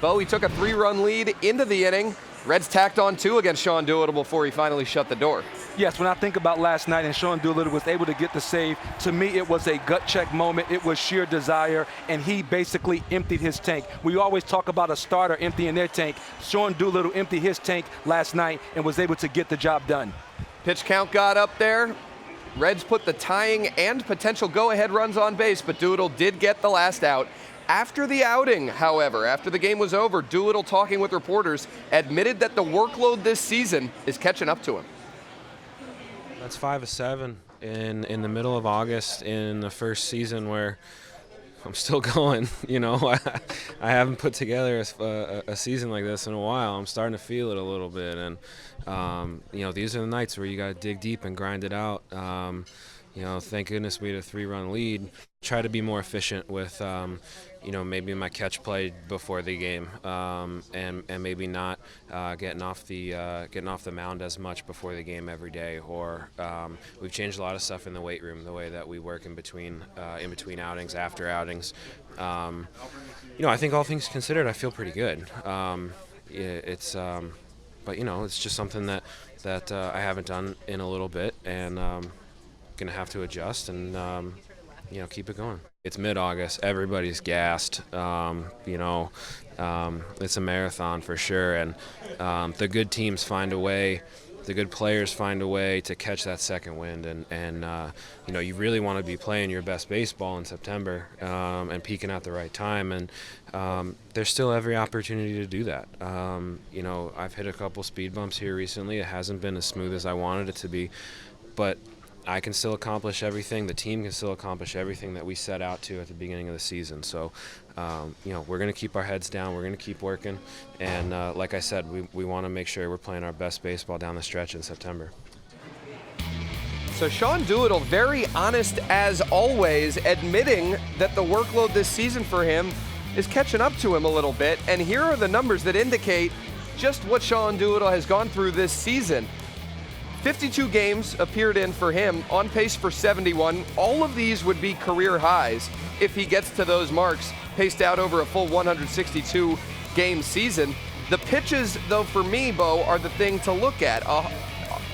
Bo, he took a 3-run lead into the inning. Reds tacked on 2 against Sean Doolittle before he finally shut the door. Yes, when I think about last night and Sean Doolittle was able to get the save, to me it was a gut check moment. It was sheer desire, and he basically emptied his tank. We always talk about a starter emptying their tank. Sean Doolittle emptied his tank last night and was able to get the job done. Pitch count got up there. Reds put the tying and potential go-ahead runs on base, but Doolittle did get the last out. After the outing, however, after the game was over, Doolittle, talking with reporters, admitted that the workload this season is catching up to him. That's 5 of 7 in the middle of August in the first season where I'm still going. You know, I haven't put together a season like this in a while. I'm starting to feel it a little bit, and you know, these are the nights where you got to dig deep and grind it out. You know, thank goodness we had a 3-run lead. Try to be more efficient with, you know, maybe my catch play before the game, and maybe not getting off the mound as much before the game every day. Or we've changed a lot of stuff in the weight room, the way that we work in between outings, after outings. You know, I think all things considered, I feel pretty good. But you know, it's just something that I haven't done in a little bit, and gonna have to adjust and you know, keep it going. It's mid-August, everybody's gassed. You know, it's a marathon for sure, and the good teams find a way, the good players find a way to catch that second wind, and you know, you really want to be playing your best baseball in September and peaking at the right time, and there's still every opportunity to do that. You know, I've hit a couple speed bumps here recently. It hasn't been as smooth as I wanted it to be, but I can still accomplish everything. The team can still accomplish everything that we set out to at the beginning of the season. So, you know, we're going to keep our heads down. We're going to keep working. And like I said, we want to make sure we're playing our best baseball down the stretch in September. So Sean Doolittle, very honest as always, admitting that the workload this season for him is catching up to him a little bit. And here are the numbers that indicate just what Sean Doolittle has gone through this season. 52 games appeared in for him, on pace for 71. All of these would be career highs if he gets to those marks, paced out over a full 162-game season. The pitches, though, for me, Bo, are the thing to look at.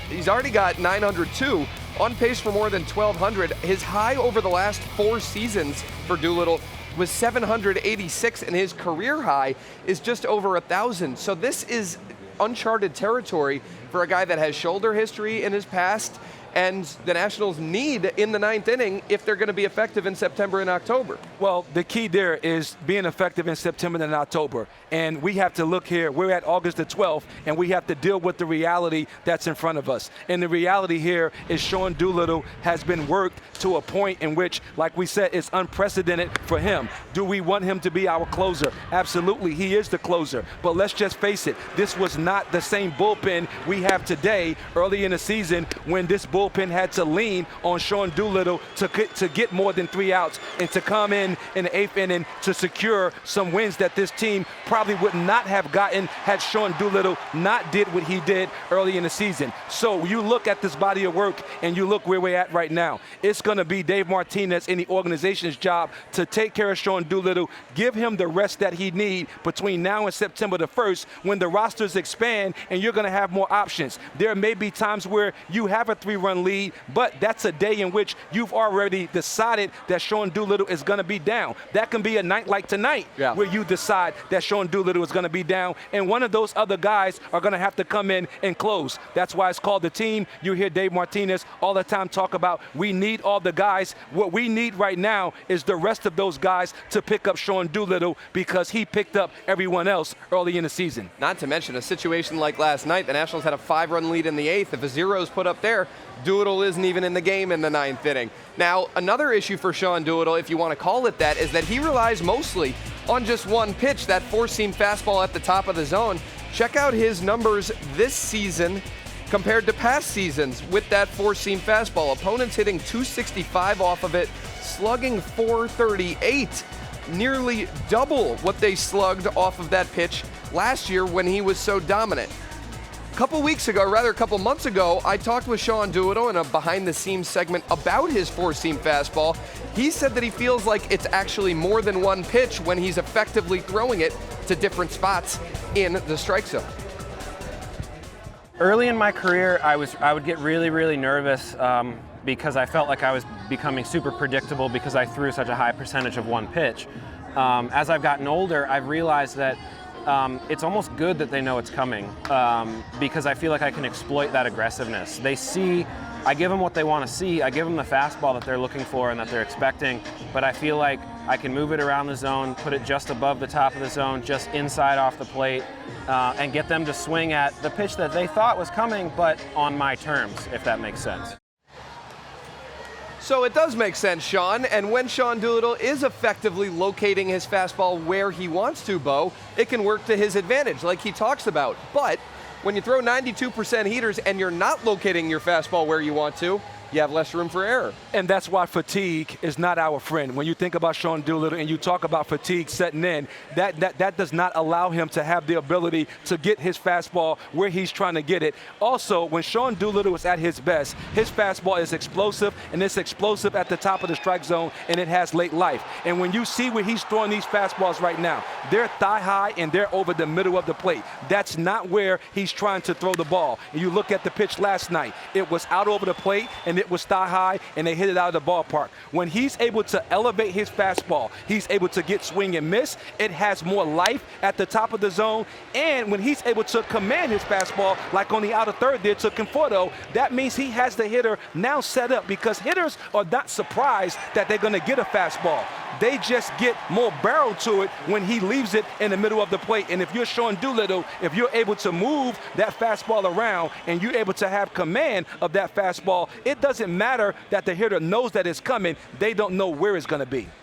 He's already got 902, on pace for more than 1,200. His high over the last 4 seasons for Doolittle was 786, and his career high is just over 1,000. So this is uncharted territory for a guy that has shoulder history in his past, and the Nationals need in the 9th inning if they're going to be effective in September and October. Well, the key there is being effective in September and October. And we have to look here, we're at August the 12th, and we have to deal with the reality that's in front of us. And the reality here is Sean Doolittle has been worked to a point in which, like we said, it's unprecedented for him. Do we want him to be our closer? Absolutely, he is the closer. But let's just face it, this was not the same bullpen we have today early in the season when this bullpen had to lean on Sean Doolittle to get more than 3 outs and to come in the 8th inning to secure some wins that this team probably would not have gotten had Sean Doolittle not did what he did early in the season. So you look at this body of work and you look where we're at right now. It's going to be Dave Martinez and the organization's job to take care of Sean Doolittle, give him the rest that he needs between now and September the 1st when the rosters expand and you're going to have more options. There may be times where you have a 3-run lead, but that's a day in which you've already decided that Sean Doolittle is going to be down. That can be a night like tonight where you decide that Sean Doolittle is going to be down, and one of those other guys are going to have to come in and close. That's why it's called the team. You hear Dave Martinez all the time talk about we need all the guys. What we need right now is the rest of those guys to pick up Sean Doolittle because he picked up everyone else early in the season. Not to mention a situation like last night, the Nationals had a 5-run lead in the 8th. If a 0 is put up there, Doolittle isn't even in the game in the 9th inning. Now, another issue for Sean Doolittle, if you want to call it that, is that he relies mostly on just one pitch, that 4-seam fastball at the top of the zone. Check out his numbers this season compared to past seasons with that 4-seam fastball. Opponents hitting 265 off of it, slugging 438, nearly double what they slugged off of that pitch last year when he was so dominant. A couple months ago, I talked with Sean Doolittle in a behind-the-scenes segment about his 4-seam fastball. he said that he feels like it's actually more than one pitch when he's effectively throwing it to different spots in the strike zone. Early in my career, I would get really, really nervous because I felt like I was becoming super predictable because I threw such a high percentage of one pitch. As I've gotten older, I've realized that it's almost good that they know it's coming because I feel like I can exploit that aggressiveness. I give them what they want to see. I give them the fastball that they're looking for and that they're expecting, but I feel like I can move it around the zone, put it just above the top of the zone, just inside off the plate, and get them to swing at the pitch that they thought was coming, but on my terms, if that makes sense. So it does make sense, Sean, and when Sean Doolittle is effectively locating his fastball where he wants to, Bo, it can work to his advantage, like he talks about. But when you throw 92% heaters and you're not locating your fastball where you want to, you have less room for error. And that's why fatigue is not our friend. When you think about Sean Doolittle and you talk about fatigue setting in, that does not allow him to have the ability to get his fastball where he's trying to get it. Also, when Sean Doolittle is at his best, his fastball is explosive, and it's explosive at the top of the strike zone, and it has late life. And when you see where he's throwing these fastballs right now, they're thigh high and they're over the middle of the plate. That's not where he's trying to throw the ball. And you look at the pitch last night, it was out over the plate, and it was thigh high, and they hit it out of the ballpark. When he's able to elevate his fastball, he's able to get swing and miss. It has more life at the top of the zone, and when he's able to command his fastball, like on the outer third there to Conforto, that means he has the hitter now set up, because hitters are not surprised that they're going to get a fastball. They just get more barrel to it when he leaves it in the middle of the plate. And if you're Sean Doolittle, if you're able to move that fastball around and you're able to have command of that fastball, it doesn't matter that the hitter knows that it's coming. They don't know where it's going to be.